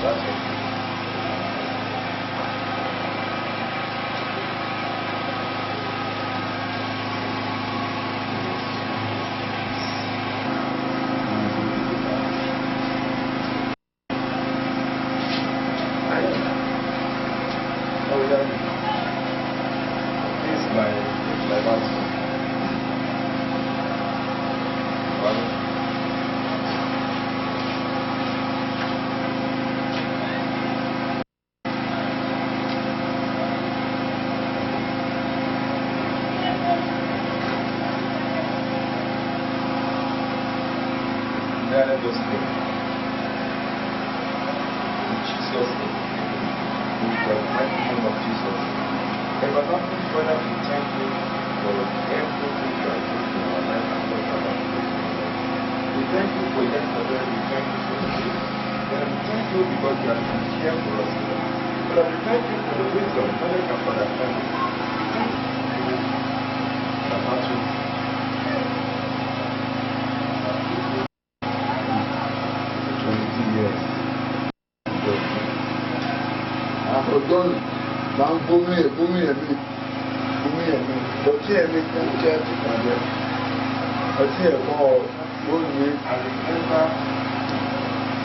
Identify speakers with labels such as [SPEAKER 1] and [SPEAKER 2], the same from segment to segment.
[SPEAKER 1] That's it. Those things. In Jesus' name. In the mighty name of Jesus. Everlasting Father, we thank you for everything you are doing in our life and what you are doing. We thank you for yesterday, we thank you for today. And we thank you because you have been here for us. But we thank you for the wisdom, knowledge, and for the family. Thank you.
[SPEAKER 2] Àkọ́jọ́nù máa ń bómi ẹ̀mí, ọtí ẹ̀mí kan jẹ́ ìpàdé, ọtí ẹ̀kọ́ ó ní.
[SPEAKER 1] I remember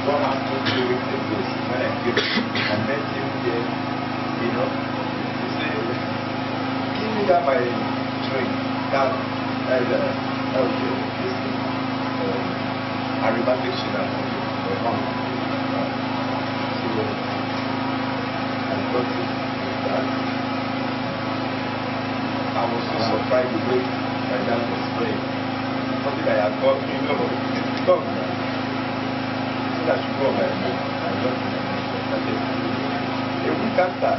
[SPEAKER 1] what happened during the bus when I came. I met him there, you know. He said, give me that my drink, that okay, this thing. Aromatic sugar for mom. So I got it with that. I was so surprised the way my dad was praying. Something I had got, you know, it's gone now. So that should go on my mind. I got it. I said, a week after,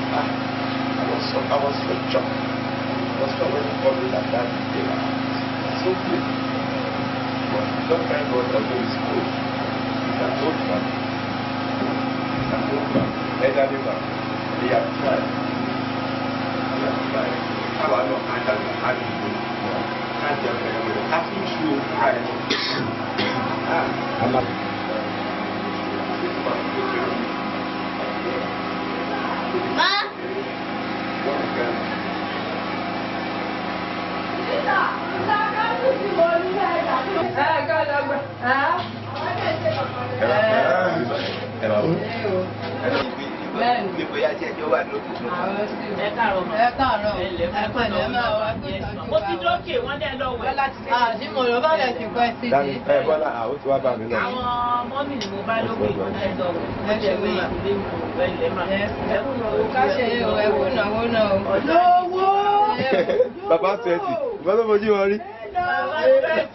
[SPEAKER 1] I was so shocked. I was shocked when he called me that day. So good. But don't thank God for going to school. He's an old man. He's an old man. Elderly man. They have tried. They have tried. How I know how to do it. Having true pride. I'm not.
[SPEAKER 3] Mo ti dókè wọ́n dẹ̀ lọ wẹ̀ láti ṣe.
[SPEAKER 4] Àti mo lọ bá lẹ̀ ti pẹ́ sí i.
[SPEAKER 1] Bọ́lá àwọn tí wàá bá mi lọ.
[SPEAKER 3] Àwọn mọ́mì ni mo bá lókè wọ́n dẹ̀ lọ wẹ̀. Wọ́n ṣe wé ìdílé mi kò fẹ́ lẹ́ mà. Ẹkún náà ó
[SPEAKER 4] Ká ṣe ẹ̀wọ̀n náwó náà o.
[SPEAKER 3] lówó.
[SPEAKER 1] Bàbá 20, ìgbà tó fojú wọn rí.
[SPEAKER 3] Bàbá 20.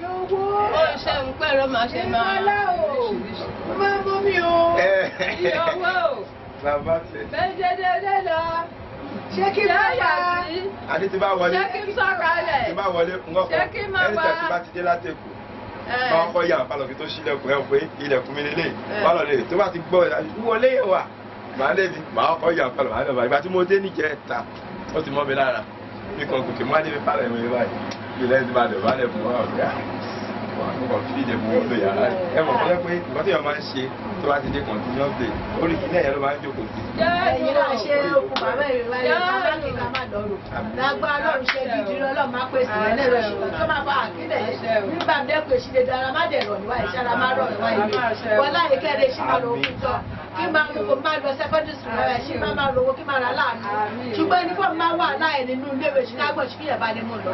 [SPEAKER 3] Lówó.
[SPEAKER 4] Ó ṣe ń pẹ̀rọ máa ṣe máa.
[SPEAKER 3] Máa mú mi o. Ìyọ̀wó.
[SPEAKER 1] Bàbá 20.
[SPEAKER 3] Bẹ́ẹ̀dẹ́dẹ́dẹ́ lọ. Ṣé kí n máa wá?
[SPEAKER 1] Adé ti bá wọlé.
[SPEAKER 3] Ṣé kí n sọ̀rọ̀ rẹ̀?
[SPEAKER 1] Ti bá wọlé ńgọ́ kan.
[SPEAKER 3] Ṣé kí n máa wá?
[SPEAKER 1] Ẹni tí bá ti dé látẹ̀kù. Máa kọ́ yà pálọ̀ kí tó ṣílẹ̀kùn ẹ̀ pé ilẹ̀kùn mi lélẹ̀. Pálọ̀ lè tó bá ti gbọ́ wọlé wà. Màá lé mi, màá kọ́ yà pálọ̀ màá lọ́ba. Ìgbà tí mo dé níjẹta, ó ti mọ́ mi lára. Bí kan gòkè mú adé mi pálọ̀ ìwé báyìí. Ilẹ̀ ti bá dẹ̀ bá dẹ̀ fún wa ọ̀gá. Mo kàn fi ìdè mú lò yàrá rẹ̀. Ẹ mọ̀ fẹ́ pé nǹkan tí èèyàn máa ń ṣe tó bá ti dé continuous day. Orí kìíní ẹ̀yẹ ló máa ń jókòó sí.
[SPEAKER 5] Ẹ̀yin náà ṣe okùn bàbá ìrìnwá ilẹ̀ bàbá kí ká má lọ́rùn. Lágbá Ọlọ́run ṣe gidi lọ́lọ́run máa pèsè rẹ̀ lẹ́rọ ìṣòro tó máa bá àkílẹ̀ nígbà dẹ́kun èsì lè dára má dẹ̀ rọ̀ níwá ìṣára má rọ̀ níwá ìlú. Wọ́n láyé kẹ́rẹ́ ṣì máa lọ òkú tọ́. Kí máa ń kó máa lọ secondary school rẹ̀ ṣì máa lọ owó kí máa rà láàánú. Ṣùgbọ́n ẹni fún máa wà láì nínú iléèwé ṣì lágbọ̀n ṣì kíyẹ̀ bá ní mú lọ.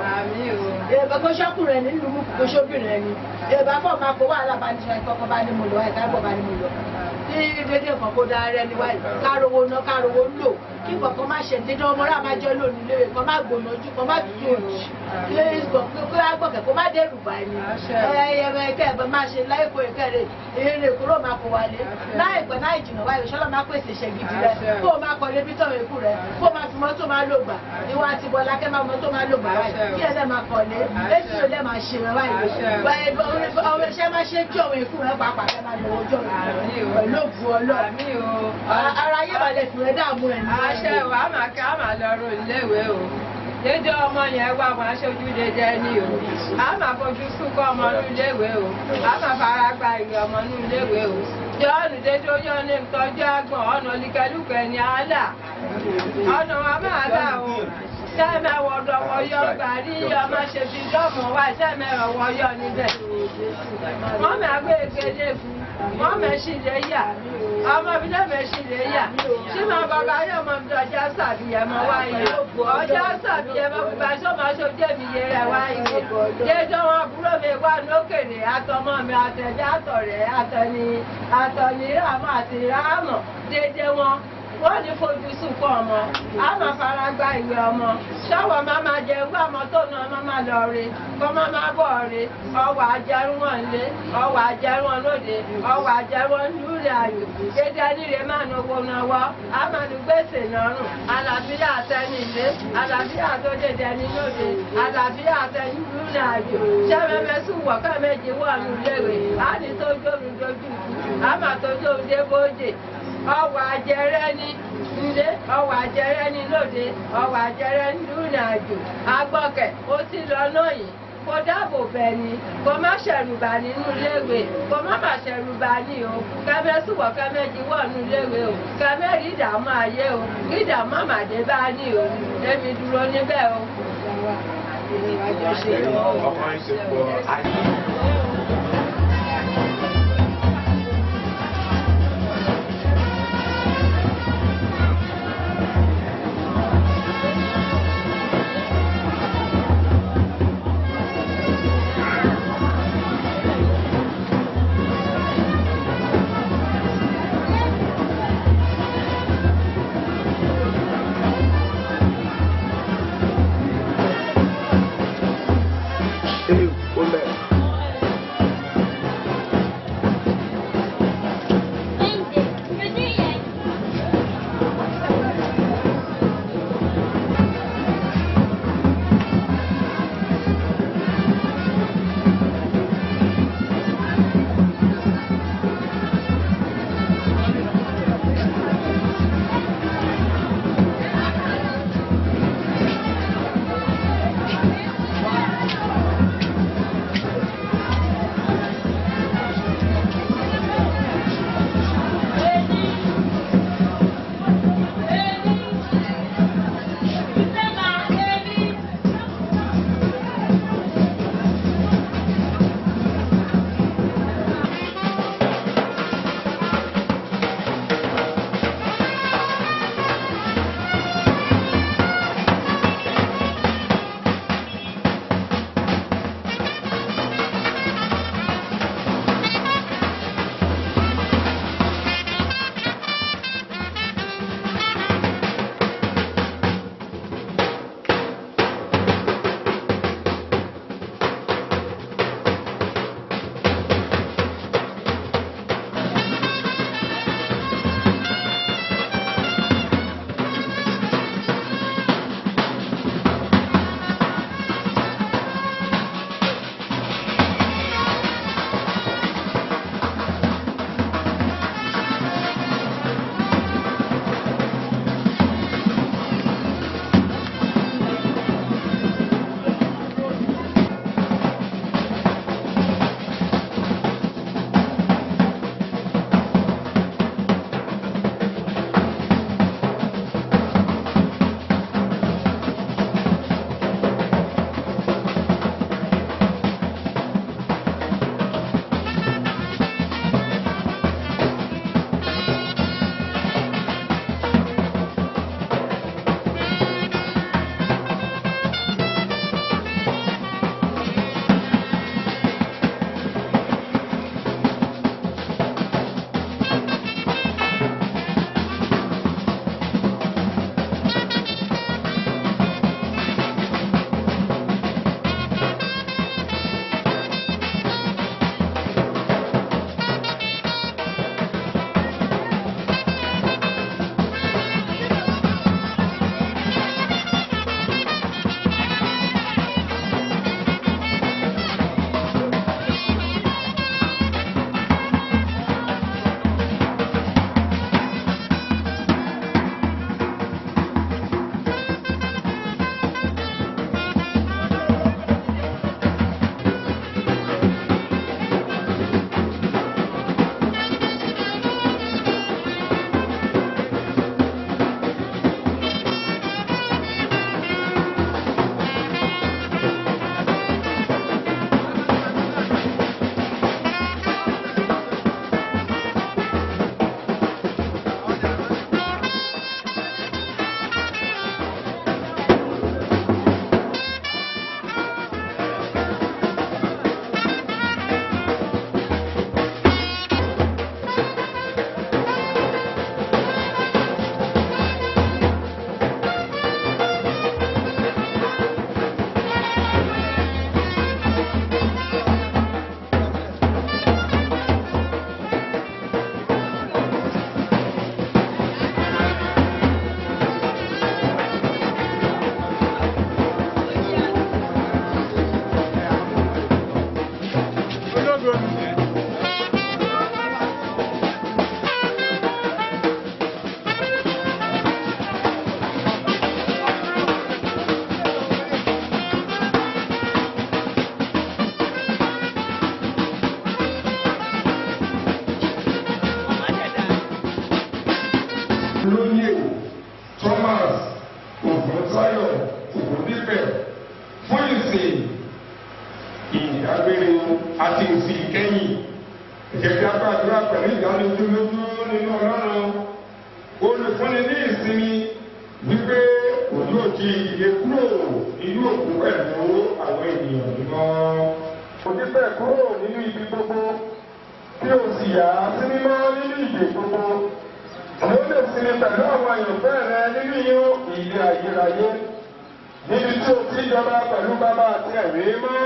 [SPEAKER 5] Èèbà kó ṣọ́kùnrin ẹni nínú mú kó ṣóbìnrin ẹni. Èèbà fọ́ máa kó wàhálà bá ní ṣe kọ́kọ́ bá ní mú lọ ẹ̀ka ẹ̀kọ́ bá ní mú lọ. Ní dédé nǹkan kó dára rẹ níwáyé kárówó ná kárówó lò kí nǹkan má ṣe dédé ọmọ rà máa jẹ́ lónìí léwe kan má gbóná ojú kan má tutù òjì kí kó agbọ̀kẹ́ kó má dẹ́rù bá ẹni ẹ̀ẹ́dẹ́gbẹ́ ẹ̀gbẹ́ má ṣe láìpẹ́ ìkẹ́rẹ́ èrè kúrò máa kó wálé láìpẹ́ láì jìnnà wáyé ṣọlá máa pèsè iṣẹ́ gidi rẹ kó o máa kọ́ lébi tọ̀ èkú rẹ kó o máa fi mọ́tò máa lò gbà ìwà àti bọ́lá kẹ́ máa mọ́tò máa lò gbà wáyé kí ẹ̀ dẹ́ máa kọ́ lé èsì ló dẹ́ máa ṣe wáyé ọmọ iṣẹ́ máa ṣe jọ òun èkú rẹ pàápàá kẹ́ máa lò ó jọ pẹ̀lú ògùn ọlọ́ọ̀ ara ayé balẹ̀ fún ẹ dààmú ẹ̀ ní.
[SPEAKER 4] Àṣẹ wa máa ká máa lọ ro iléèwé o. Dédé ọmọ yẹn wá wá aṣojú dédé ní o. A máa fojú súnkọ́ ọmọ ní iléèwé o. A máa fara gba ìwé ọmọ ní iléèwé o. Jọ́ọ̀nù dédé ó yọ ní ìtọ́jú àgbọ̀n ọ̀nà olùkẹ́lùkẹ́ ní àlà. Ọ̀nà wa máa là o. Sẹ́mẹ̀wọ̀ ọ̀dọ̀wọ̀ yọ gbàrí ọmọ ṣe fi dọ́mọ̀ wá sẹ́mẹ̀wọ̀ wọ yọ níbẹ̀. Wọ́n máa gbé egede fún. Wọ́n mẹ́ṣì lè yà. Ọmọ mi náà mẹ́ṣì lè yà. Ṣé máa bàbá yóò mọ mi ọjà sàbíyẹ mọ wáyé? Ọjà sàbíyẹ mọ gbogbo aṣọ máa ṣojú èmi yé rẹ̀ wáyé. Déjọ́ wọn àbúrò mi wà lókèrè àtọmọ mi àtẹ̀bí àtọ̀rẹ́ àtọ̀ní rámọ̀ àti rámọ̀ dédé wọn. Wọ́n ní fojú sunkún ọmọ, a máa fara gba ìwé ọmọ. Ṣọ́wọ́ máa máa jẹ ńgbà ọmọ tó na ọmọ máa lọ re, kọ́ máa máa bọ̀ re. Ọwọ́ ajẹrún wọn lé, ọwọ́ ajẹrún wọn lóde, ọwọ́ ajẹrún wọn lúrẹ̀ àyò. Dédé ẹnìrè máa ń owó náwó, a máa lu gbèsè lọ́rùn. Àlàáfíà àtẹni ilé, àlàáfíà tó dédé ẹni lóde, àlàáfíà àtẹni lúrẹ̀ àyò. Ṣẹ́mẹ́mẹ́ sùn wọ̀ kẹ́mẹ́jì wọ̀ nù léwe, á ní tó jóru dojú kú, á máa tó jóru dé bóde. Ọwọ́ ajẹrẹ ní ilé, ọwọ́ ajẹrẹ ní lóde, ọwọ́ ajẹrẹ ní lúnà àjò. Agbọ́kẹ̀ ó ti lọ náà yìí. Kò dáàbò bẹ̀ ni, kò má ṣẹ̀rùbà nínú iléèwé, kò má má ṣẹ̀rùbà ní o. Kẹ́mẹ́ súnwọ̀ kẹ́mẹ́jì wọ̀ nínú iléèwé o. Kẹ́mẹ́ rí ìdààmú ayé o. Kí ìdààmú àmàdé bá ní o. Èmi dúró níbẹ̀ o.
[SPEAKER 1] Ọkùnrin ṣe pọ̀ ayé.
[SPEAKER 6] ìkẹyìn ìjẹ̀kẹ́ apàdúrà pẹ̀lú ìdánilójú nínú ọlọ́run olùfúnni ní ìsinmi wípé òjò ti ìdíje kúrò nínú òkú pẹ̀lú àwọn ènìyàn mímọ́. òjíṣẹ́ kúrò nínú ibi gbogbo tí o sì yà á sí mímọ́ nínú ìdè gbogbo tí ó lè sinmi pẹ̀lú àwọn àyànfẹ́ rẹ nínú ilé ayérayé níbi tí o ti jọba pẹ̀lú bàbá àti ẹ̀mí mọ́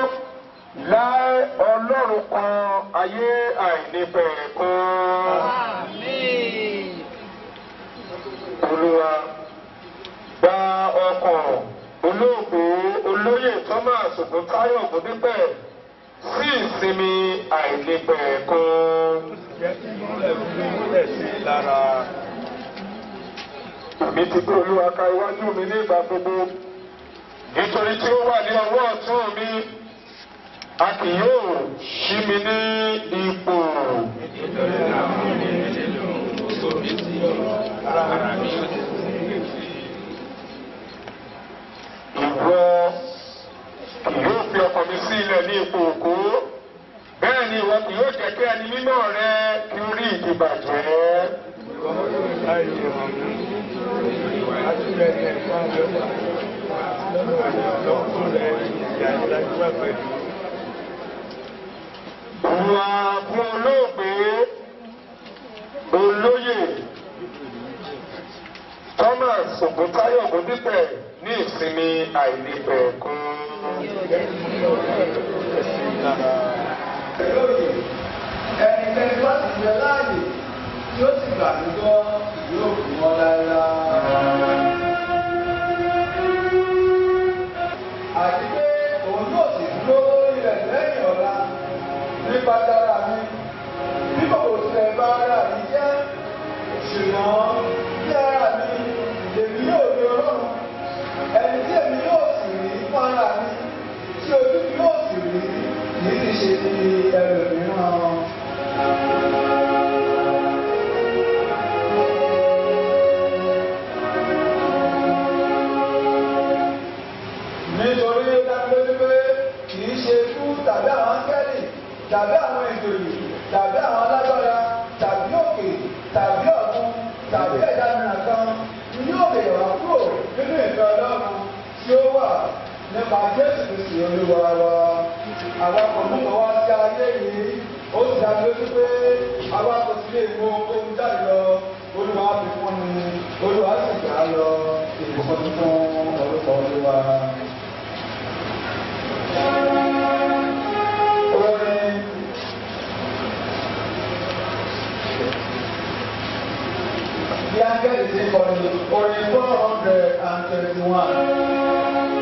[SPEAKER 6] láì ọlọ́run kan ayé àìníbẹ̀rẹ̀ kan. Olúwa gba ọkàn olóògbé olóyè Thomas Ògúntáyọ̀ Ògúndípẹ̀ sí ìsinmi àìníbẹ̀rẹ̀ kan.
[SPEAKER 1] Jẹ́ kí múlẹ̀ fún múlẹ̀ sí lára.
[SPEAKER 6] Àmì ti gbé Olúwa ka iwájú mi ní ìgbà gbogbo nítorí tí ó wà ní ọwọ́ ọ̀tún mi a kì yóò ṣí mi ní ipò.
[SPEAKER 1] Nítorí àwọn ènìyàn nínú sómi sí ara mi ó ti sí.
[SPEAKER 6] Ìwọ kì yóò fi ọkàn mi sí ilẹ̀ ní ipò òkú. Bẹ́ẹ̀ ni ìwọ kì yóò jẹ́ kí ẹni mímọ́ rẹ kí ó rí ìdìbàjẹ́. Olúwa fún olóògbé olóyè Thomas Ògúntáyọ̀ Ògúndípẹ̀ ní ìsinmi àìnípẹ̀kun.
[SPEAKER 2] Ẹnikẹ́ni bá ti jẹ láàyè tí ó sì gbà gbọ́ yóò fún wọn láéláé. Àti pé òun yóò sì dúró lórí rẹ̀ lẹ́yìn ọ̀la nípa dára mi. Bí kò tilẹ̀ bá ara mi jẹ́, ṣùgbọ́n bí ara mi, èmi yóò rí Ọlọ́run. Ẹni tí èmi yóò sì rí fún ara mi, tí ojú mi yóò sì rí, kì í ṣe ti ẹlòmíràn. Nítorí dáńdójú pé kì í ṣe ikú tàbí àwọn áńgẹ́lì tàbí àwọn ìjòyè tàbí àwọn alágbára tàbí òkè tàbí ọ̀gbun tàbí ẹ̀dá mìíràn kan ni yóò lè wá kúrò nínú ìfẹ́ Ọlọ́run tí ó wà nípa Jésù Kristi Olúwa wa. Àwa kò mú wọn wá sí ayé yìí, ó sì dá lójú pé àwa kò sí lè mú ohun jáde lọ. Olúwa fi fún ni, Olúwa sì gbà á lọ. Ìbùkún fún orúkọ Olúwa. Orin bí áńgẹ́lì ti kọrin orin 421.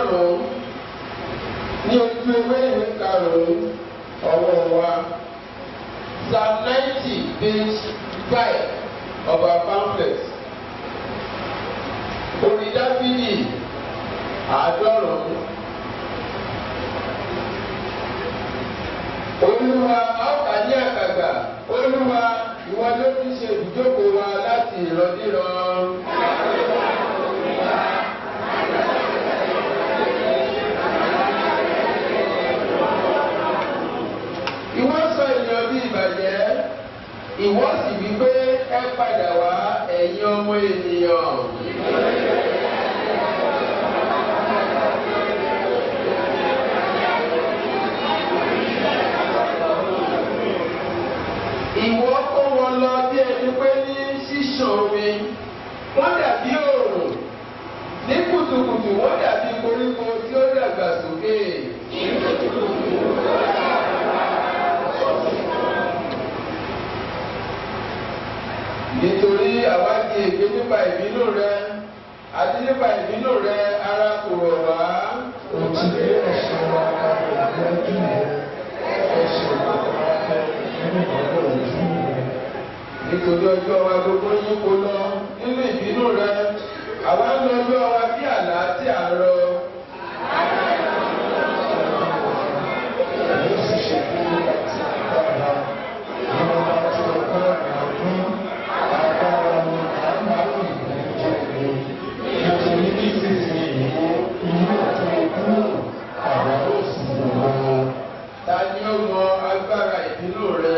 [SPEAKER 7] ọgọ́rùn-ún ní ojú ewé ìwé karùn-ún ọwọ́ wa. Psalm 90 page 5 of our pamphlet. Orin Dáfídì 100. Olúwa ọkà ní àkàgbà, Olúwa ìwọ ló fi ṣe ibùjókòó wa láti ìrandíran. Ìwọ sọ ènìyàn bí ìbàjẹ́, ìwọ sì wí pé ẹ padà wá ẹ̀yin ọmọ ènìyàn. Ìwọ kó wọn lọ bí ẹni pé ní ṣíṣàn omi, wọ́n dàbí òòrùn, ní kùtùkùtù wọ́n dàbí koríko tí ó dàgbà sókè. Nítorí àwa di ègbé nípa ìbínú rẹ, àti nípa ìbínú rẹ ara kò rọ̀ wá.
[SPEAKER 2] Òtítọ́ ẹ̀ṣẹ̀ wa ẹ̀jẹ̀ kí ẹ̀ ẹ̀ṣẹ̀ wa nínú ọ̀rọ̀ ojú rẹ̀.
[SPEAKER 7] Nítorí ọjọ́ wa gbogbo yípo lọ nínú ìbínú rẹ, àwa ń lọ ọjọ́ wa bí àlá tí à ń rọ.
[SPEAKER 2] Èyí sì ṣe fún nígbà tí agbára nínú bá tí ọgọ́rùn-ún ọdún agbára ni à ń máa ń ìgbẹ́jọ́ rẹ̀. Nítorí kí sísè ìwọ inú àti ìkúrò àwọn ó sì lọ.
[SPEAKER 7] Ta ni ó mọ agbára ìbínú rẹ?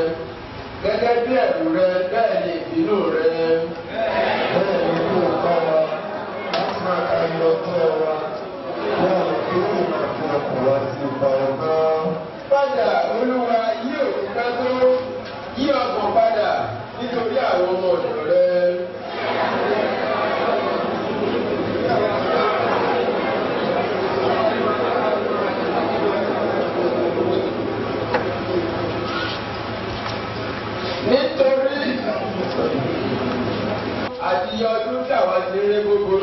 [SPEAKER 7] Gẹ́gẹ́ bí ẹ̀rù rẹ bẹ́ẹ̀ ni ìbínú rẹ.
[SPEAKER 2] Bẹ́ẹ̀ ni kó o bá wa láti máa ka iye ọjọ́ wa. Bẹ́ẹ̀ ni kí ó máa fi ọkọ̀ wá sí ipa ọgbọ́n.
[SPEAKER 7] Padà Olúwa yí òkúta tó yí ọkàn padà nítorí àwọn ọmọ ọ̀dọ̀ rẹ. Nítorí àti ọdún tàwa ti ré gbogbo.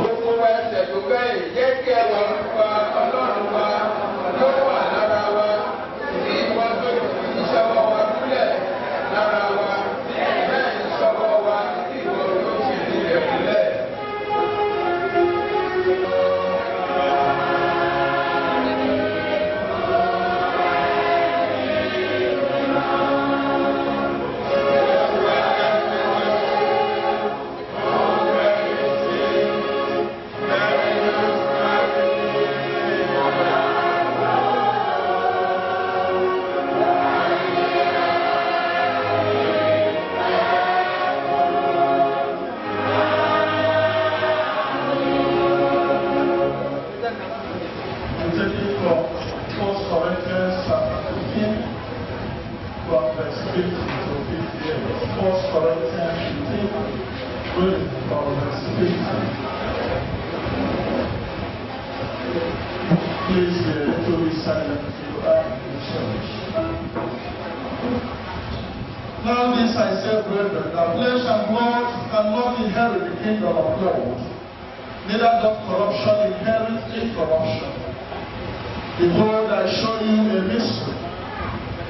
[SPEAKER 7] Gbogbo ẹsẹ̀ tó gbẹ̀yìn jẹ́ kí ẹwà wa Ọlọ́run wa yóò wà lára wa. Kí ìwọ tó ti ṣọwọ́ wa kúlẹ̀ lára wa. Bẹ́ẹ̀ ni ṣọwọ́ wa kí ìwọ tó ṣe nílẹ̀ kúlẹ̀.
[SPEAKER 8] Please be a little bit silent if you are in the church. Now this I say, brethren, that flesh and blood cannot inherit the kingdom of God, neither doth corruption inherit incorruption. Behold, I show you a mystery.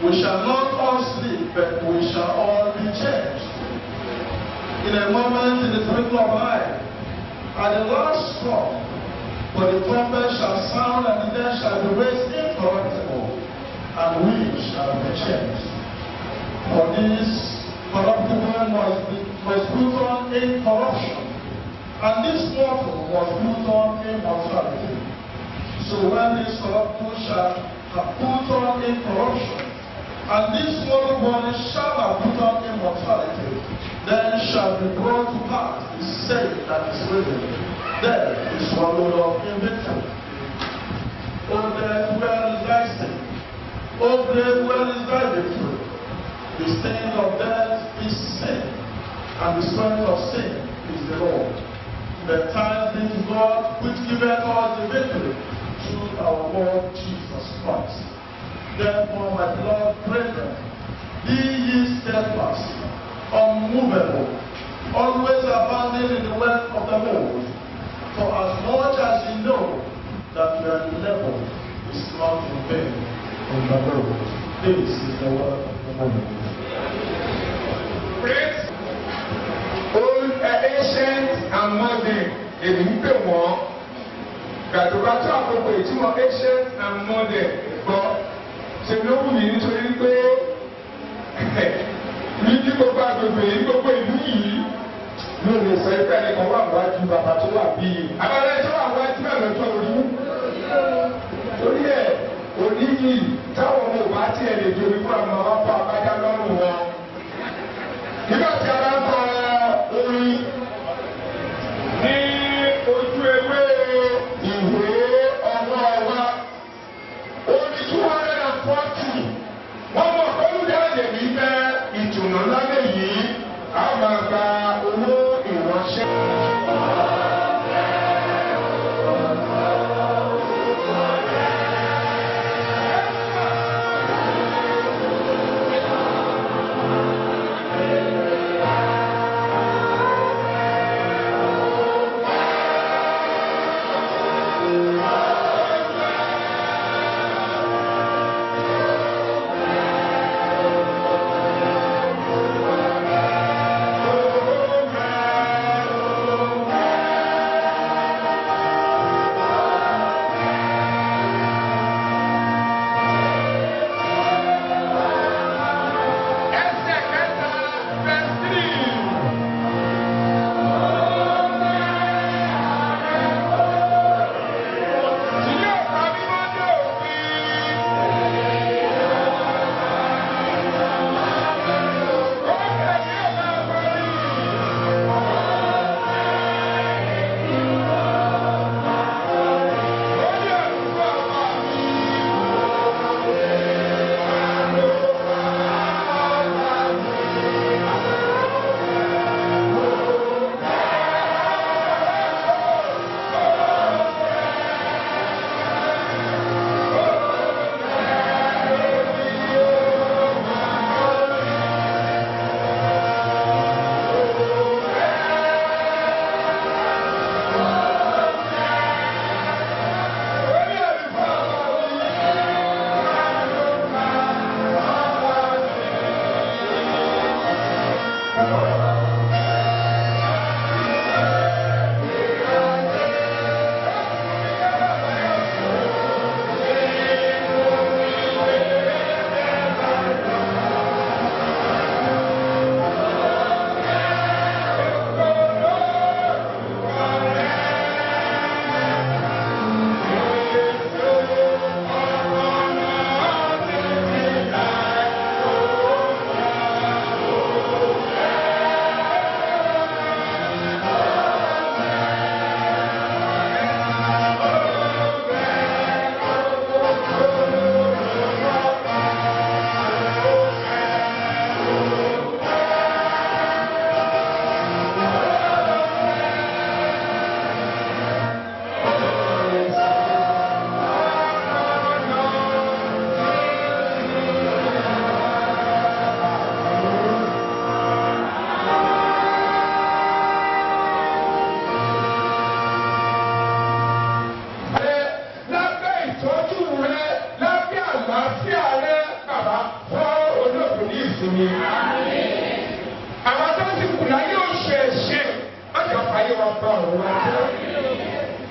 [SPEAKER 8] We shall not all sleep, but we shall all be changed. In a moment, in the twinkling of an eye, at the last trump, for the trumpet shall sound, and the dead shall be raised incorruptible, and we shall be changed. For this corruptible must put on incorruption, and this mortal must put on immortality. So when this corruptible shall have put on incorruption, and this mortal body shall have put on immortality, then shall be brought to pass the saying that is written, death is swallowed up in victory. O death, where is thy sting? O grave, where is thy victory? The sting of death is sin, and the strength of sin is the law. But thanks be to God, which giveth us the victory through our Lord Jesus Christ. Therefore, my beloved brethren, be ye steadfast, unmovable, always abounding in the work of the Lord. For as much as you know that your labor is not in vain in the Lord. This is the word of the Lord.
[SPEAKER 6] Praise old ancient and modern. Èmi ń pè wọ́n gbàdúràtú àkókò ìtumọ̀ ancient and modern gbọ́ ṣe ló wù mí nítorí pé ní gbogbo agbègbè ní gbogbo ìlú yìí ló lè sọ ẹgbẹ́ ẹnìkan wà wájú bàbá tó wà bíi abalẹ̀ tó wà wájú ẹ̀ lọ́jọ́ orí torí ẹ̀ òní yìí táwọn ọmọ òbá tiẹ̀ lè dorí fún àwọn ọmọ ọba abájá lọ́rùn wọn nígbà tí a bá ń kọ orin ní ojú ewé ìwé ọwọ́ wa orí 240 wọ́n mọ̀ olùdarí mi bẹ́ ìtùnú lálẹ́ yìí a máa gba owó ìránṣẹ́.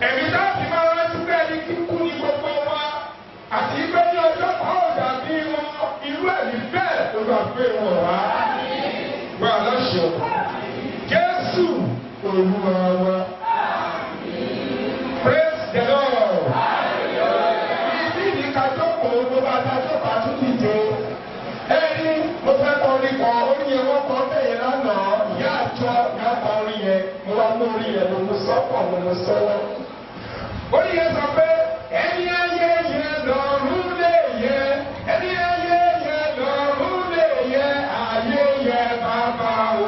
[SPEAKER 6] Ẹ̀mí láti máa rántí bẹ́ẹ̀ ni kíkú ní gbogbo wa àti ìgbé ní ọjọ́ kan ò dàbí wọn irú ẹ̀mí bẹ́ẹ̀ ló bá gbé wọn wá. Wá aláṣọ Jésù Olúwa wa. Praise the Lord. Ìdí ni kájọ́pọ̀ ló bá dájọ́pọ̀ àtúntì dé. Ẹni mo fẹ́ kọrin kan orí yẹn wọ́n kọ́ bẹ́ẹ̀ lánàá ìyá àjọ ìyá kan orí yẹn mo wá mú orí yẹn mo mú sọ́pọ̀ mo mú sọ́wọ́. Orí yẹn sọ pé ẹni ayé yẹn lọ́rùn lè yẹ ẹni ayé yẹn lọ́rùn lè yẹ ayé yẹn bàbá o.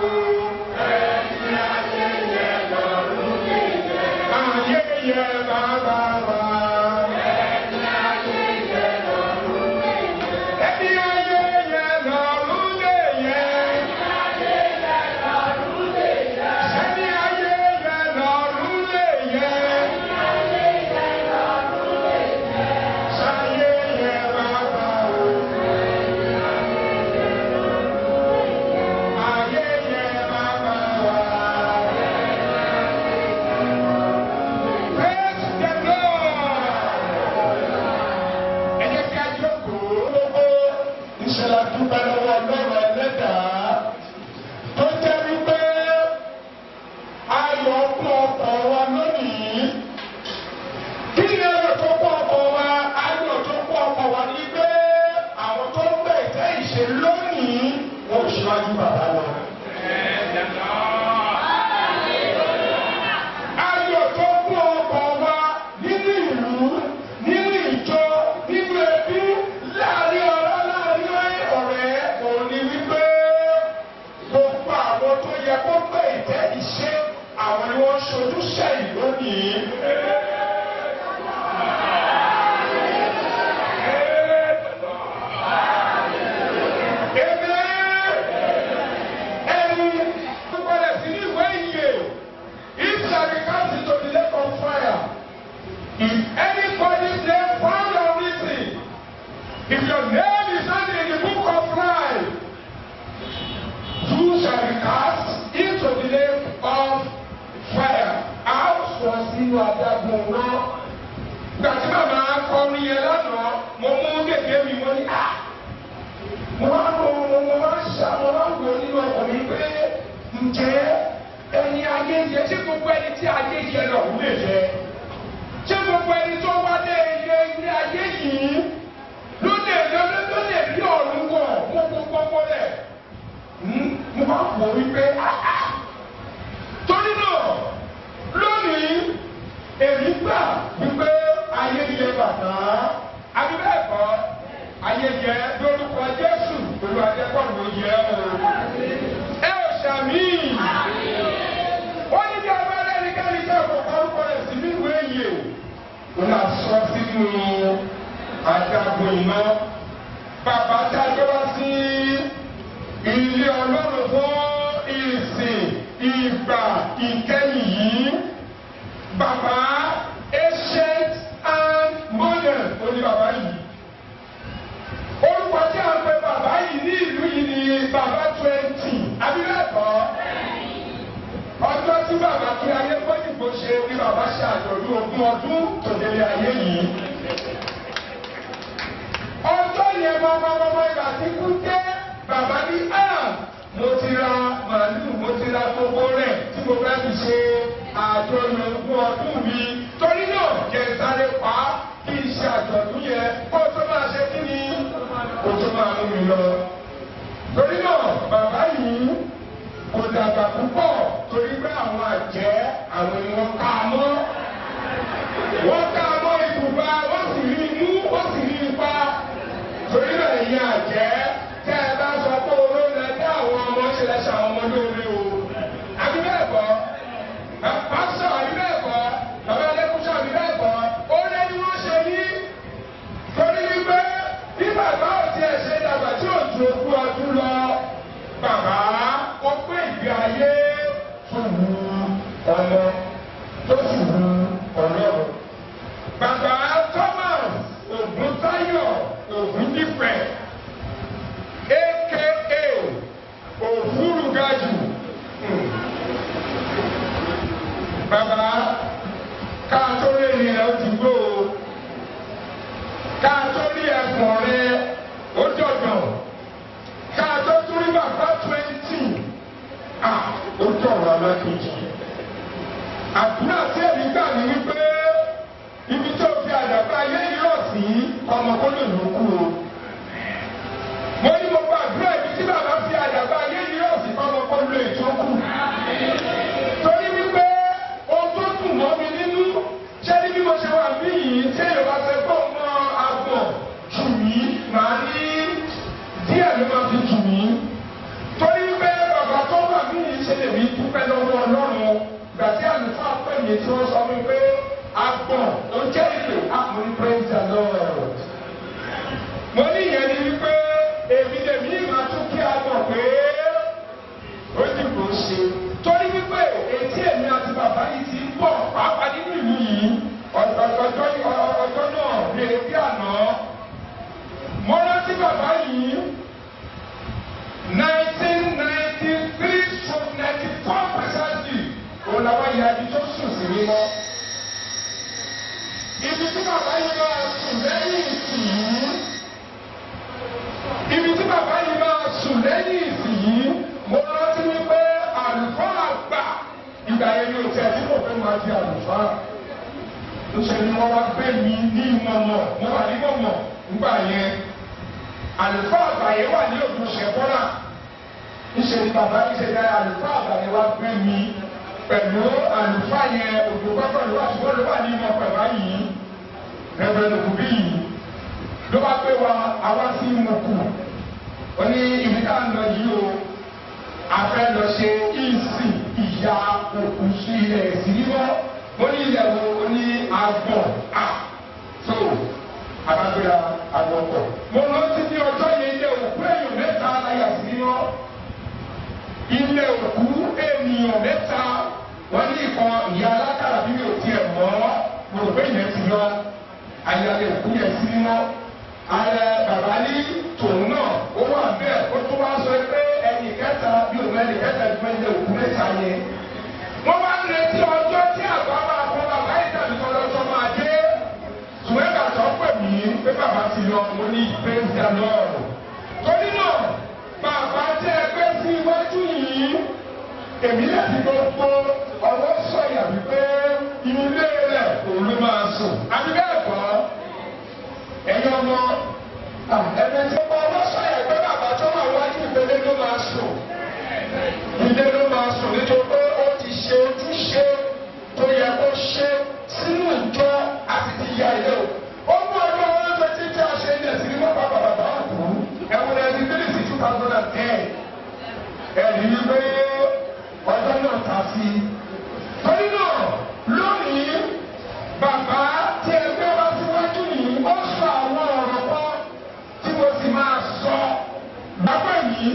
[SPEAKER 6] Ẹni ayé yẹn lọ́rùn lè yẹ ayé yẹn bàbá wa. Ẹni ayé yẹn lọ́rùn lè yẹ ẹni ayé yẹn lọ́rùn lè yẹ ẹni ayé yẹn lọ́rùn lè yẹ wọ́n ṣojú sẹ́yìn lónìí. If anybody's name found or written, if your name is not in the book of life, you shall be cast into the lake of fire. How was sínú adágún náà? Gbàtí màmá kọrin yẹn lánàá, mo mú gègé mi mo ní à. Mo máa ń wò nínú ọkọ̀ mi pé ǹjẹ́ ẹni ayé yẹ ṣé gbogbo ẹni tí ayé yẹ lọ lè jẹ? Ṣé gbogbo ẹni tó wá dé ilé ayé yìí ló lè rí ọ̀run wọ̀ mọ́ gbogbo rẹ̀? Mo máa ń wò wípé torí náà lónìí èmi gbà wípé ayé yẹ bàtà àbí bẹ́ẹ̀ kọ́ ayé yẹ lórúkọ Jésù olùwàjẹ́kọ̀ọ́ ló yẹ o. Ẹ ò ṣàmì. Ó ní bí abẹ́rẹ́ ní kẹ́ríkẹ́ ọ̀pọ̀ orúkọ rẹ̀ sí nínú èyí o. Ó náà sọ sínú adágún iná. Bàbá tí a gbé wá sí ilé Ọlọ́run fún ìsìn ìgbà ìkẹyìn yìí. Bàbá ancient and modern ó ní bàbá yìí. Orúkọ tí a ń pe bàbá yìí ní ìlú yìí ni bàbá 20 abílẹ̀kọ́. Ọjọ́ tí bàbá kí ayé gbọ́dìgbò ṣe ni bàbá ṣe àjọ̀dún 20 ọdún tó délé ayé yìí. Ọjọ́ yẹn mọ́mọ́mọ́mọ́ ìgbà tí kú dé bàbá ní mo ti ra màálù mo ti ra gbogbo rẹ̀ tí mo fẹ́ fi ṣe àjọyọ̀ 20 ọdún mi. Torí náà jẹ́ sáré pa kí n ṣe àjọ̀dún yẹn kó tó máa ṣe kí ni kó tó máa mú mi lọ. Torí náà bàbá yìí kò dàgbà púpọ̀ torí pé àwọn àjẹ́ àwọn ni wọ́n ká mọ́. Wọ́n ká mọ́ ibùba wọ́n sì rí imú wọ́n sì rí ipa. Torí náà ẹ̀yin àjẹ́ tẹ́ ẹ bá sọ pé olóòlù ẹgbẹ́ àwọn ọmọ ṣe lẹ́sẹ̀ àwọn ọmọ lóore o. Àbí bẹ́ẹ̀ kọ́? Pásítọ̀ àbí bẹ́ẹ̀ kọ́? Bàbá Ẹlẹ́kùnṣọ́ àbí bẹ́ẹ̀ kọ́? Ó lé ní wọ́n ṣe yí. Torí wípé bí bàbá ò tiẹ̀ ṣe dàgbà tí ò ju 20 ọdún lọ, bàbá ó gbé ìgbé ayé tó wu ọmọ tó sì wu Ọlọ́run. Bàbá Thomas Ògúntáyọ̀ Ògúndípẹ̀ aka Òfúrúgajù. Bàbá ká tó lè rí ẹ ó ti gbó o. Ká tó rí ẹ̀fọn rẹ ó jọ̀jọ̀. Ká tó tún rí bàbá 20 ó tọ̀rọ̀ alákejì. Àdúrà tí èmi gbà ní wípé ibi tó fi àdàbà ayé yọ̀ sí ọmọ kó lè ló kú o. Mo ní mo gba àdúrà ibi tí bàbá fi àdàbà ayé yọ̀ sí ọmọ kó lè tó kú. Torí wípé ohun tó dùn mọ́ mi nínú ṣé ní bí mo ṣe wà bí yìí tí èèyàn bá fẹ́ kó mọ àgbọ̀n jù mí màá ní díẹ̀ ló máa fi jù mí. Torí wípé bàbá tó wà bí yìí ṣe lè rí dúpẹ́ lọ́wọ́ Ọlọ́run gbà tí àlùfáà pè mí tí wọ́n sọ mi pé àgbọ̀n ó jẹ́ ìpè mo ní praise the Lord. Mo ní ìyẹn ni wípé èmi lèmi ìgbà tún kí àgbọ̀n pé ó dìbò ṣe. Torí wípé etí èmi àti bàbá yìí ti ń bọ̀ pàápàá nínú ìlú yìí ọjọ́ náà lè bí àná. Mo rántí bàbá yìí 1993-94 precisely òun làwọn ìyá ibi tó sùn sí mímọ́. Ibi tí bàbá yìí máa sùn lẹ́yìn ìsìn yìí. Ibi tí bàbá yìí máa sùn lẹ́yìn ìsìn yìí. Mo rántí wípé àlùfáà àgbà ìgbà yẹn ni òtí ẹ̀dí kò fẹ́ máa di àlùfáà. Níṣẹ́ ni wọ́n wá gbé mi ní ìmọ̀mọ̀, mo wà ní mọ̀mọ̀ nígbà yẹn. Àlùfáà àgbà yẹn wà ní òkú ṣẹ̀fọ́nà. Níṣẹ́ ni bàbá yìí ṣe dára àlùfáà àgbà yẹn wá gbé mi pẹ̀lú àlùfáà yẹn òkú pápá ló wà ṣùgbọ́n ló wà ní ìmọ̀ pẹ̀lú yìí. Rẹ̀bẹ̀rẹ̀ òkú bí yìí ló wá pé wa àwa sí ìmọ̀kù. Ó ní ibi tá à ń lọ yìí o. A fẹ́ lọ ṣe ìsìn ìyá òkú sí ilẹ̀ sí mímọ́ mo ní ilẹ̀ wo ní agbọ̀n so abagbera agbọ̀pọ̀ mo rántí ní ọjọ́ yẹn ilé òkú èèyàn mẹ́ta láyà sí mímọ́ ilé òkú ènìyàn mẹ́ta wọ́n ní ìkan ìyá alákàrà bí mi ò tiẹ̀ mọ́ mo rò pé ìyẹn ti lọ ayálẹ̀ òkú yẹn sí mímọ́ ààrẹ bàbá ní tòun náà ó wà bẹ́ẹ̀ ó tún wá sọ pé ẹnì kẹta bí òun ẹnì kẹta ìgbẹ́ ilé òkú mẹ́ta yẹn wọ́n wá ń retí ọjọ́ tí àgbà máa fọ́ bàbá ìtàbí kan lọ́jọ́ máa dé ṣùgbọ́n ìgbà tó pè mí pé bàbá ti lọ mo ní praise the Lord torí náà bàbá tẹ ẹgbẹ́ sí iwájú yìí èmi lè fi gbogbo ọwọ́ sọ̀yà wípé ilé rẹ̀ òun ló máa sùn àbí bẹ́ẹ̀ kọ́ ẹ̀yin ọmọ ẹ̀mẹ́ tí ó bá ọwọ́ sọ̀yà pé bàbá tó wà wájú ìpele ló máa sùn ilé ló máa sùn nítorí pé ó ti ṣe ojúṣe tó yẹ kó ṣe sínú ìjọ àti ti ya ilé o. ó mú ọjọ́ wọn lọ́jọ́ títí àṣẹ ilẹ̀ sí ní wọ́n bá bàbá òkú ẹ̀wọ̀n ẹni bílíìsì 2010 ẹ̀rí wípé ọjọ́ náà ta sí. torí náà lónìí bàbá tí ẹgbẹ́ wá síwájú yìí ó sọ àwọn ọ̀rọ̀ kan tí mo sì máa sọ. bàbá yìí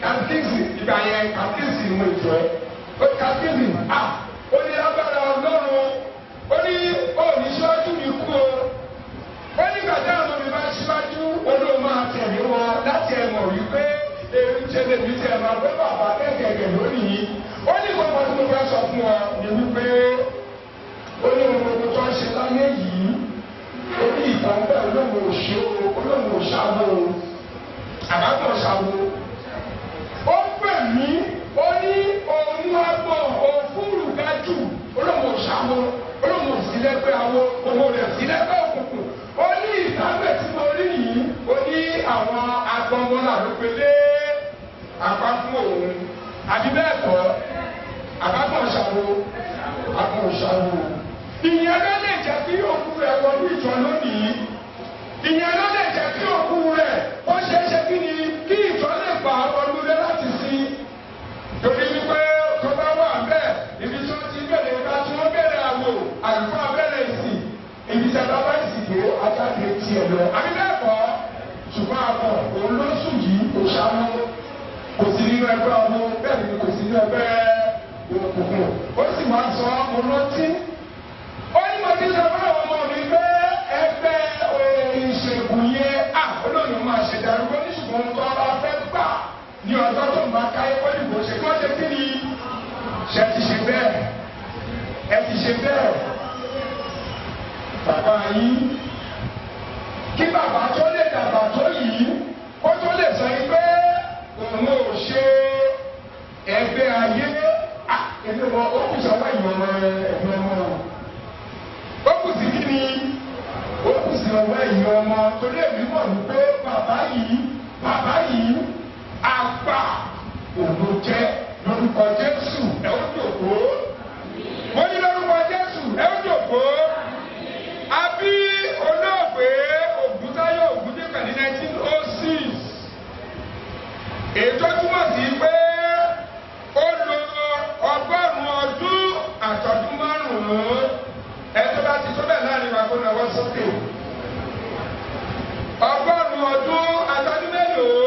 [SPEAKER 6] kàtíkìsì ìgbà yẹn kàtíkìsì ni mo jọ ẹ ó kàtíkìsì ó ní agbára Ọlọ́run ó ní òní síwájú mi kú o ó ní gbàdá àwọn mi bá síwájú olóò máa tẹ̀lé wọn láti ẹ̀mọ̀ wípé èyí ṣe lè fi tẹ̀ máa gbé bàbá kẹ̀kẹ́ lónìí ó ní gbogbo tí mo fẹ́ sọ fún ọ ní wípé ó ní ohun gbogbo tó ń ṣe láyé yìí ó ní ìtàn bẹ́ẹ̀ olóòmù òṣàwò àbábọ̀ òṣàwò. ó pè mí ó ní òun agbọ̀n òfúrú gájù olóhùn òṣàwò olóhùn òsínlẹ́gbẹ́ àwọ owó rẹ̀ sílẹ́gbẹ́ òkùnkùn ó ní ìdágbẹ́ tí mo rí yìí ó ní àwọn agbọ̀nmọ́lá ló pélé apá fún òun àbí bẹ́ẹ̀ kọ́ àbábọ̀ òṣàwò àbọ̀ òṣàwò. ìyẹn ló lè jẹ́ kí òkú rẹ̀ wọnú ìjọ lónìí ìyẹn ló lè jẹ́ kí òkú rẹ̀ ó ṣeé ṣe kí ni kí ìjọ lè gbà ọdún lé láti sí torí wípé tó bá wà bẹ́ẹ̀ ibi tí wọ́n ti bẹ̀rẹ̀ ìgbà tí wọ́n bẹ̀rẹ̀ àwò àlùfáà bẹ̀rẹ̀ ìsìn ibi tí a bá bá ìsìnkú ajáde tiẹ̀ lọ. àbí bẹ́ẹ̀ kọ́ ṣùgbọ́n àbọ̀ òun ló sùn yìí kò ṣàmú kò sí nínú ẹgbẹ́ ọmọ bẹ́ẹ̀ ni kò sí nínú ẹgbẹ́ òkùnkùn ó sì máa sọ ọmọ lọ́tí ó ní mo ti sọ fún àwọn ọmọ mi pé ẹgbẹ́ ìṣègùn yẹn olóyún máa ṣe darúgbó ní ṣùgbọ́n tó bá fẹ́ gbà ní ọjọ́ tó ń bá káyé pọ́lìbò ṣe kọ́ ṣe kí ni ṣe ti ṣe bẹ́ẹ̀ ẹ ti ṣe bẹ́ẹ̀ bàbá yín kí bàbá tó lè dàgbà tó yìí kó tó lè sọ yín pé òun ò ṣe ẹgbẹ́ ayé ẹgbẹ́ wọn ó kù sọ́wọ́ ìyọ̀mọ ẹgbẹ́ wọn ó kù sí kí ni ó kù sí ọwọ́ ẹ̀yìn ọmọ torí èmi mọ̀ wípé bàbá yìí àgbà òun jẹ́ lórúkọ Jésù ẹ ó jòkó mo ní lórúkọ Jésù ẹ ó jòkó àbí olóògbé Ògúntáyọ̀ Ògúndépẹ̀ ní 1906 ètò túmọ̀ sí pé ó lo 100 ọdún àtọdún 5 ẹ̀tọ́ bá ti tó bẹ́ẹ̀ láàrin wa kó náwó sókè 100 ọdún àtọdún mélòó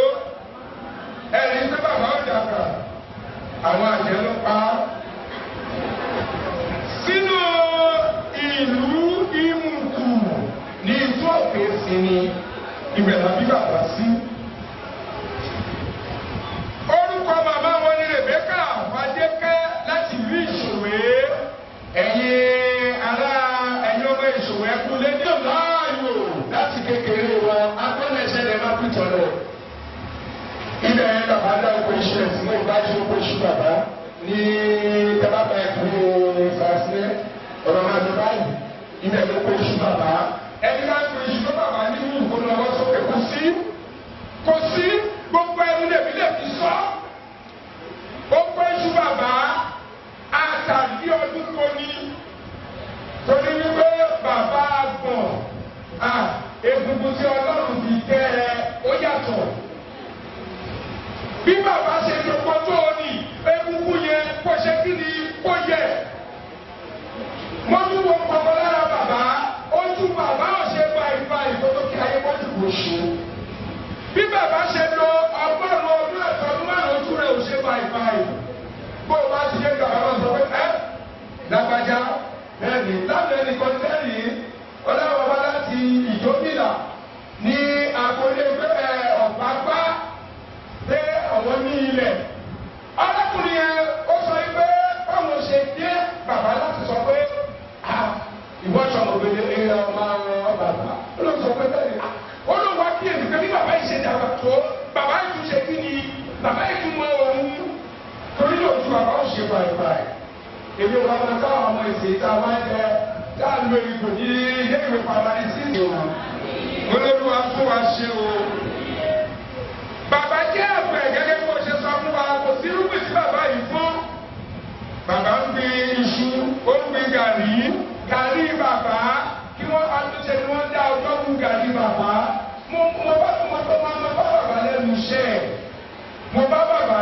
[SPEAKER 6] ẹ̀rí pé bàbá ọ̀dàkà àwọn àjẹ́ ló pa sínú ìlú Ìmùkù ní ìtú òkè sí ni ìbẹ̀rẹ̀ bí bàbá sí. orúkọ màmá wọn ni Rèbékà Fadékẹ́ láti ìlú Ìṣòwé ẹ̀yin ọmọ Ìṣòwé ẹkú lédè láàyò láti kékeré wọn agbọ́nẹ̀ṣẹ́ lè má pìtọ́ lọ. ibẹ̀ yẹn bàbá dá oko iṣu rẹ̀ sínú ìbájú oko iṣu bàbá ní tẹ́lábà ẹ̀kú ìfàsílẹ̀ ọ̀rọ̀ máa dùn báyìí ibẹ̀ ló kó iṣu bàbá ẹni ká kó iṣu tó bàbá nínú ìkóná ọwọ́ sókè kú sí ṣe báyìí. Èmi ò bá máa ká àwọn ọmọ ìsìn ìta máa ń jẹ tá a lo ìgò ní ilé ìwé pàtàkì sí ìwọ̀n. Olóríwá fún wa ṣe o. Bàbá jẹ́ àgbẹ̀ gẹ́gẹ́ bí mo ṣe sọ fún wa, kò sí irúgbìn tí bàbá yìí fún. Bàbá ń gbin iṣu, ó ń gbin gàrí bàbá, kí wọ́n àtúnṣe ni wọ́n dá ọjọ́ fún gàrí bàbá. Mo bá bàbá lẹ́nu iṣẹ́ ẹ̀. Mo bá bàbá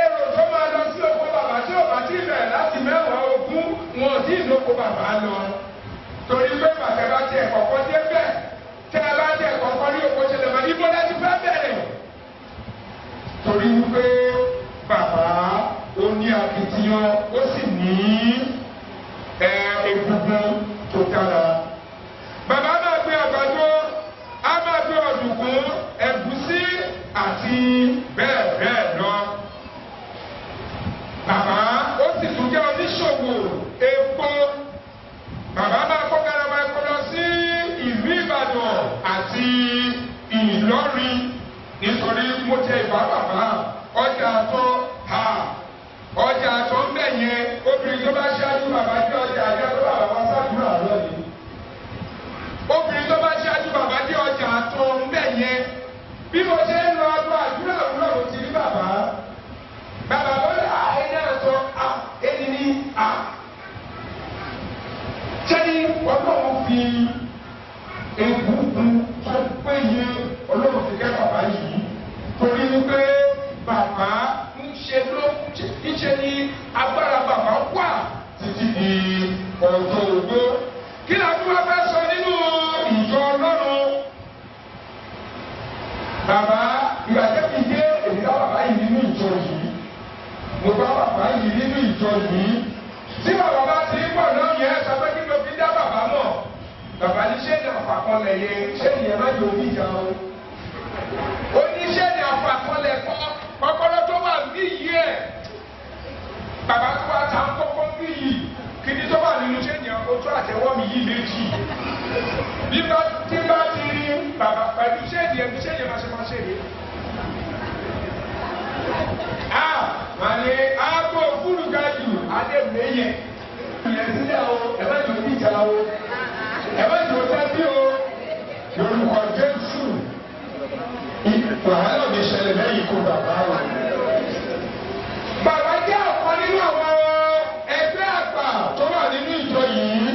[SPEAKER 6] èrò tó máa lọ sí oko bàbá tí ò bá ti bẹ̀rẹ̀ láti 10 ogún wọn ò tí ì lóko bàbá lọ. Torí pé bàtẹ́ bá tiẹ̀ kọ̀ọ̀kan dé bẹ́ẹ̀, tẹ́ ẹ bá tiẹ̀ kọ̀ọ̀kan ní oko ṣẹlẹ̀ mọ́ ibo láti fẹ́ bẹ̀rẹ̀. Torí wípé bàbá ó ní akitiyan ó sì ní egungun tó dára. Bàbá máa gbé àgbàdo, á máa gbé ọ̀dùnkún, ẹ̀gúsí àti bẹ́ẹ̀ bẹ́ẹ̀ lọ. Bàbá ó sì tún jẹ́ oníṣòwò epo. Bàbá máa kó garama epo lọ sí ìlú Ìbàdàn àti Ìlọrin nítorí mo jẹ ìbá bàbá ọjà àtọ ọjà àtọ ń bẹ̀ yẹn obìnrin tó bá ṣáájú bàbá dé ọjà àjọ tó bàbá wá sádùúrà lọ́yìn. Obìnrin tó bá ṣáájú bàbá dé ọjà àtọ ń bẹ̀ yẹn bí mo ṣe ń lọ ọdún àdúrà òwúrọ̀ mo ti rí bàbá. Bàbá ló lè ẹni àtọ ẹni ní ṣẹ́ni ọlọ́run fi egungun tó péye ọlọ́run fi kẹ́ bàbá yìí torí wípé bàbá ń ṣe ní agbára bàbá wà títí di ọjọ́ ogbó. Kí ni àbúrò fẹ́ sọ nínú ìjọ ọlọ́run? Bàbá ìgbàjẹ́ mi dé èmi bá bàbá yìí nínú ìjọ yìí. Mo bá bàbá yìí nínú ìjọ yìí. Tí bàbá bá ti ń bọ̀ náà yẹn sọ pé kí ló fi dá bàbá mọ̀. Bàbá ní ṣé ní àfàkọ́lẹ̀ yẹn ṣé ní ẹ má jẹ omi ìjà o. Oníṣẹ́ ní àfàkọ́lẹ̀ kọ́kọ́rọ́ tó wà ní yìí ẹ̀. Bàbá tó wà ta kọ́kọ́ ní yìí. Kìíní tó wà nínú ṣé ní ojú àtẹwọ́ mi yìí méjì. Bí bá ti rí bàbá pẹ̀lú ṣé ní ẹbí ṣé ní máa ṣe rí. Màní aago òfúrú ga jù adé mẹ́yẹ. Ìyẹn sílẹ̀ o, ẹ má jẹ omi ìjà o. Ẹ má jẹ omi ẹbí o. Yorùbá Jésù. Wàhálà mi ṣẹlẹ̀ lẹ́yìn ikú bàbá wa. Bàbá jẹ́ ọ̀kan nínú àwọn ẹgbẹ́ àgbà tó wà nínú ìjọ yìí.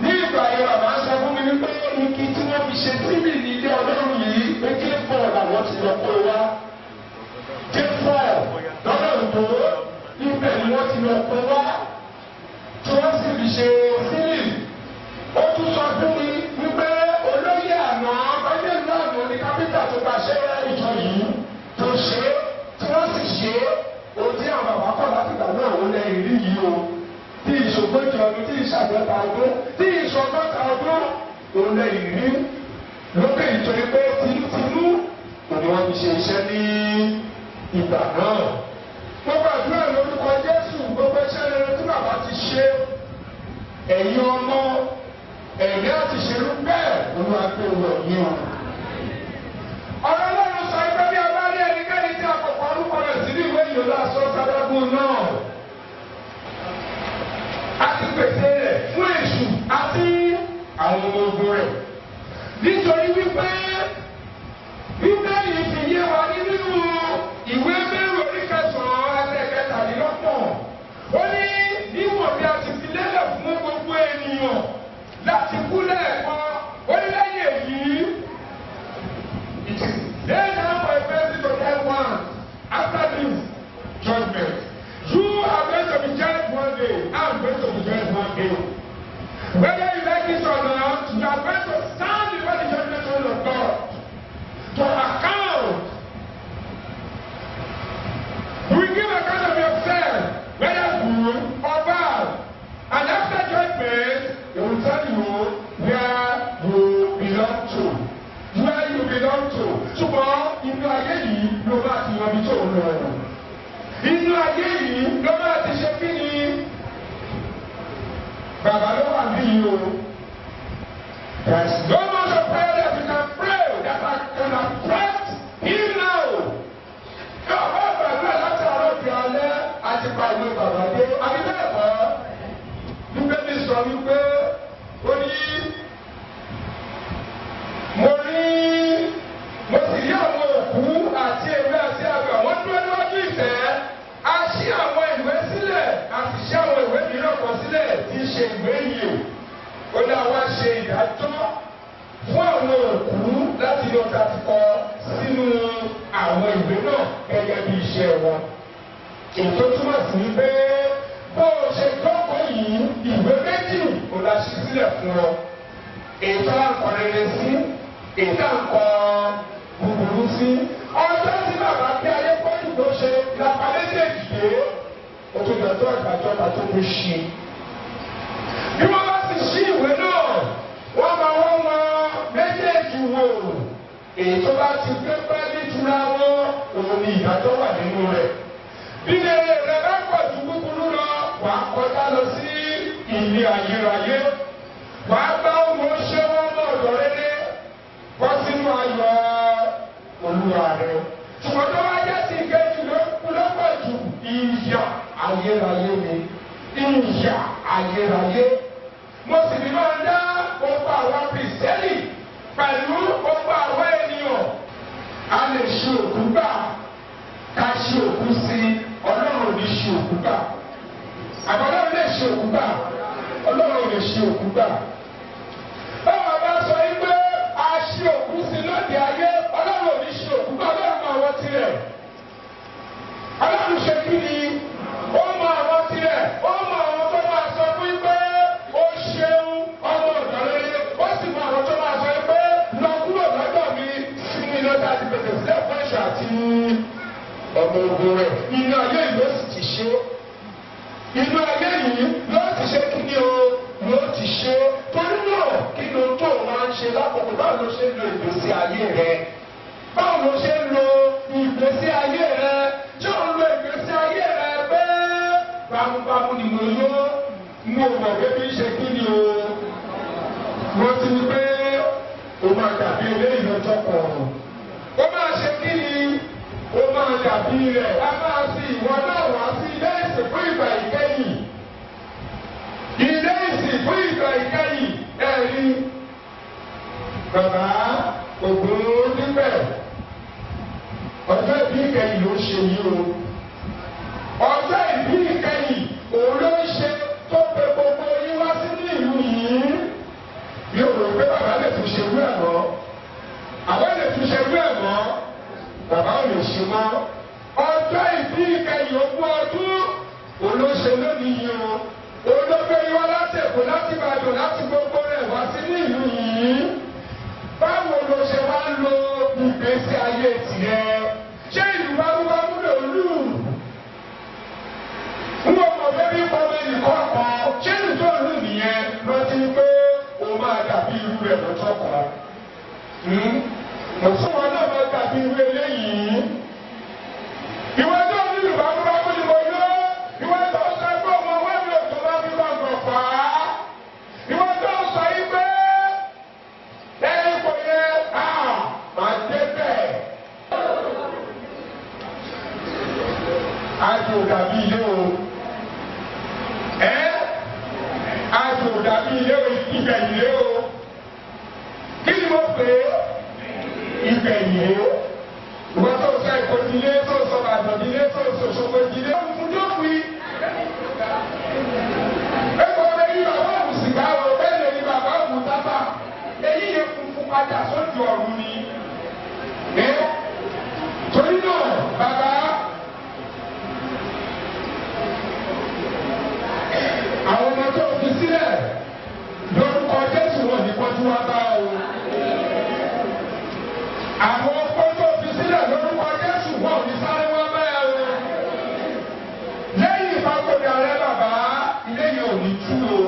[SPEAKER 6] Ní ìgbà yẹn bàbá sọ fún mi wípé igi tí wọ́n fi ṣe tíbì ní ilé ọlọ́run yìí pé K4 làwọn ti lọ kó wá. K4 lọ́dọ̀ tó ibẹ̀ ni wọ́n ti lọ kó wá. Tí wọ́n sì fi ṣe sílì. Ó tún sọ fún mi wípé olóyè àná ọdún náà ló ní kápítà tó pàṣẹ ìjọ yìí tó ṣe tí wọ́n sì ṣe ohun tí àwọn bàbá kọ̀ láti gbà náà wọ́n lẹ ìrí yìí o. Tí ìṣògbójì ọdún, tí ìṣàgbẹ́ta ọdún, tí ìṣọgọ́ta ọdún òun lẹ ìrí lókè ìtòrí pé tinútinú òní wọ́n fi ṣe iṣẹ́ ní ìgbà náà. Mo gbàdúrà lórúkọ Jésù gbogbo iṣẹ́ rere tí bàbá ti ṣe ẹ̀yin ọmọ ẹ̀mí àti ìṣèlú bẹ́ẹ̀ olúwa pé wọ̀ yín o. Ọ̀rọ̀ Ọlọ́run sọ pé bí a bá rí ẹnikẹ́ni tí a kò kọ orúkọ rẹ̀ sínú ìwé ìyọ̀lá aṣọ sádágún náà. A ti pèsè rẹ̀ fún èṣù àti àwọn ọmọ ogun rẹ̀. Nítorí wípé Bíbélì fi yé wa nínú ìwé Hébérù orí 9:13. Ó ní níwọ̀n bí a ti fi lélẹ̀ fún gbogbo ènìyàn láti kú lẹ́ẹ̀kan ó ní lẹ́yìn èyí. It is laid down for a person to die once. After this judgment, you are going to be judged one day. I am going to be judged one day. Whether you like it or not, you are going to a ti pa ìwé bàbá dé àbí bẹ́ẹ̀ kọ́ Bíbélì sọ wípé ó ní mo sì rí àwọn òkú àti ewé àti àgbà wọ́n dúró níwájú ìtẹ́ a ṣí àwọn ìwé sílẹ̀ a sì ṣí àwọn ìwé mìíràn kan sílẹ̀ tí í ṣe ìwé ìyè ó ní àwa ṣe ìdájọ́ fún àwọn òkú láti lọ tàtìkọ sínú àwọn ìwé náà gẹ́gẹ́ bí iṣẹ́ wọn. Ètò túmọ̀ sí wípé bó o ṣe gbọ́kọ̀ yìí ìwé méjì kò la ṣí sílẹ̀ fún ọ. Ètò àǹkọ̀ rere sí ètò àǹkọ̀ búburú sí. Ọjọ́ tí bàbá bí ayé pọ́jù tó ṣe lápá méjèèjì dé o tó dọ̀tọ́ ìgbàjọba tó kó ṣe. Bí wọ́n bá sì ṣí ìwé náà wọ́n máa wọ́n wọn méjèèjì wò. Èyí tó bá ti gbé pẹ́ nítura wọn òun ni ìdájọ́ wà nínú rẹ̀. Bí rere rẹ̀ bá pọ̀ ju búburú lọ wà á kọjá lọ sí ilé ayérayé. Wà á bá wọn ṣé wọn mọ̀ ọ̀dọ̀ rere wọ́n sínú ayọ̀ olúwa rẹ̀. Ṣùgbọ́n tó bá jẹ́ sí ìkejì lọ́pọ̀ jù ìyà ayérayé ni ìyà ayérayé. Mo sì ní máa dá gbogbo àwọn kìrìsìtẹ́nì pẹ̀lú gbogbo àwọn ènìyàn. A lè ṣe òkú gbà ká ṣe òkú sí Ọlọ́run ò ní ṣe òkú gbà. Àbọ̀lọ́run lè ṣe òkú gbà Ọlọ́run ò lè ṣe òkú gbà. Báwo bá sọ yí pé a ṣe òkú sí lóde ayé Ọlọ́run ò ní ṣe òkú gbà Ọlọ́run máa wọ́n tirẹ̀. Ọlọ́run ṣe kí ni? Ó máa wọ́n tirẹ̀. Ó máa wọ́n tó máa sọ fún pé ó ṣeun ọmọ ọ̀dọ́ rere. Ó sì mọ àwọn tó máa sọ pé lọ kúrò lọ́dọ̀ mi sínú iná tá a ti pèsè sílẹ̀ fún ẹ̀ṣọ́ àti ọmọ ogun rẹ̀. Inú ayé yìí ló sì ti ṣe. Inú ayé yìí ló ti ṣe kí ni o? Ló ti ṣe. Torí náà kí ló tó máa ń ṣe lákòókò báwo ló ṣe ń lo ìgbésí ayé rẹ̀? Báwo ló ṣe ń lo ìgbésí ayé rẹ̀? Ṣé ò ń lo ìgbésí ayé rẹ̀ pé bámúbámú ni mo yó? Mo mọ̀ pé bí ṣe kí ni o? Wọ́n ti ní pé o máa dàbí eléyìí lọ́jọ́ kan. Ó máa ṣe kí ni? Ó máa dàbí rẹ̀. A máa fi ìwọ náà wá sí ilé ìsìn fún ìgbà ìkẹyìn. Ilé ìsìn fún ìgbà ìkẹyìn ẹ̀rí. Bàbá ògùn níbẹ̀. Ọjọ́ ìbí ìkẹyìn ló ṣe yí o. Ọjọ́ ìbí ìkẹyìn òun ló ń ṣe tó pe gbogbo yín wá sí ní ìlú yìí. Bí o rò pé bàbá lè tún ṣe wú ẹ̀ mọ́. Àwọn lè tún ṣe wú ẹ̀ mọ́. Bàbá ò lè ṣe mọ́. Ọjọ́ ìbí ìkẹyìn ogún ọdún olóṣè lónìí yìí o. Olóògbé yìí wá láti Èkó láti Ìbàdàn láti gbogbo rẹ̀ wá sí ní ìlú yìí. Báwo ló ṣe wá ń lo ìgbésí ayé tirẹ̀? Ṣé ìlú bámúbámú lò lù? N ò mọ̀ bébí pọ́nmọ́ ẹnìkan kan. Ṣé ìlú tó lù nìyẹn rántí pé o máa dàbí irú rẹ̀ lọ́jọ́ kan? Mọ̀súnmọ́ náà máa dàbí irú eléyìí. Ìwé tó ní ìlú bámúbámú ni mo yó. Ìwé tó sọ pé ọmọ wọn mi ò tó bá fi gbọ̀ngàn fà á. Ìwé tó sọ yí pé lẹ́yìn ipò yẹn máa dé bẹ́ẹ̀. Àjò dàbí ilé o. Àjò dàbí ilé o, ibẹ̀ ilé o. Kí ni mo pè é? Ibẹ̀ ilé o. Ìwọ́n tó sọ ìkòtìlé, tó sọ bàtàdílé, tó sọ ṣòkòtìlé. Fún jókòó. Ẹ̀kọ́ rẹ̀ yí bàbá òun sìgá o, bẹ́ẹ̀ lè ní bàbá òun tábà. Èyí yẹ funfun padà sójú ọ̀run ni. Torí náà, bàbá. Àwọn ọmọ tó fi sílẹ̀ lórúkọ Jésù wọn ní pọ́jú wá bá o. Àwọn ọkọ tó fi sílẹ̀ lórúkọ Jésù wọn ní sáré wá bá o. Lẹ́yìn ìpapòdà rẹ bàbá, ilé yẹn ò ní tú o.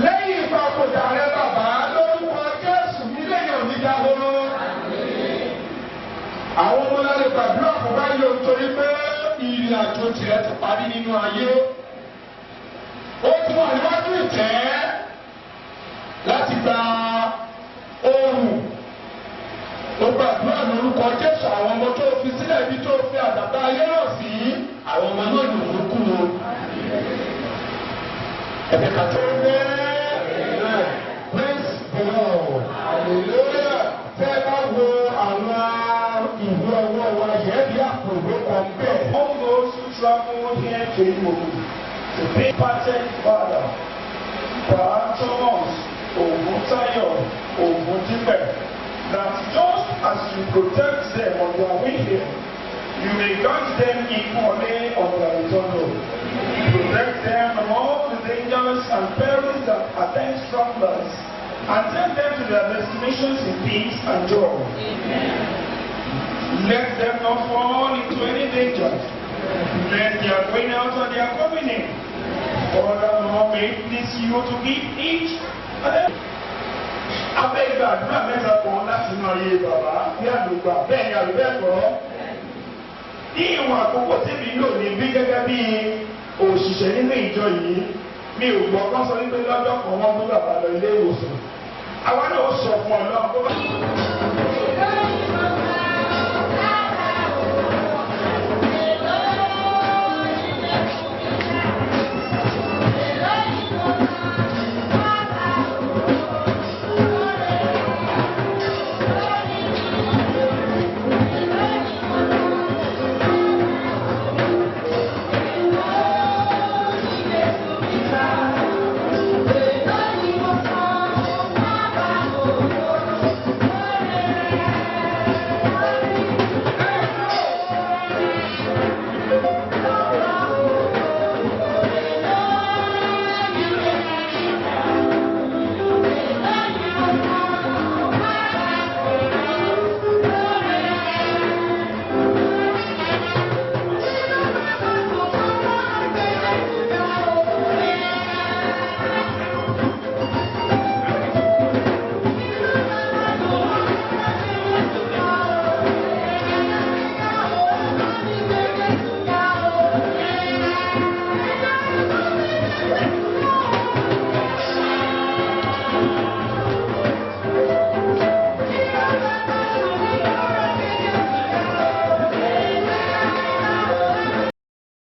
[SPEAKER 6] Lẹ́yìn ìpapòdà rẹ bàbá, lórúkọ Jésù ilé yẹn ò ní dáhóró. Àwọn ọmọ náà lè gbàdúrà fún báyìí o torí pé ìrìn àjò tirẹ̀ ti parí nínú ayé. Ó tún wà níwájú ìtẹ́ láti gba ohùn. Ó gbàdúrà lórúkọ Jésù àwọn ọmọ tó fi sílẹ̀ ibi tó fi àdàbà ayé náà sí
[SPEAKER 8] àwọn ọmọ náà yóò tó kú o. Ẹ̀jẹ̀ ká tó bẹ́ẹ̀ praise the Lord. Hallelujah. Fẹ́ bá wo àwọn ìlú ọwọ́ wa yẹ bí àpòwé kan bẹ́ẹ̀.
[SPEAKER 2] All those who travel here to Imoku to pay patent father, Thomas, Oguntayo, Ogundipe, that just as you protect them on their way here, you may guard them equally on their return home. Protect them from all the dangers and perils that attend travelers, and take them to their destinations in peace and joy. Let them not fall into any danger. Let their going out and their coming in. Furthermore, may it please you to give each abẹ́gbà àdúrà mẹ́ta kan láti máa yé bàbá ní àdúgbà bẹ́ẹ̀ ni àdúgbẹ́kọ̀ọ́. Ní ìwọ̀n àkókò tèmi lò ní bí gẹ́gẹ́ bí òṣìṣẹ́ nínú ìjọ yìí, mi ò gbọ́ kán sọ wípé lọ́jọ́ kan wọ́n gbé bàbá lọ ilé ìwòsàn. Àwa náà sọ fún Ọlọ́run.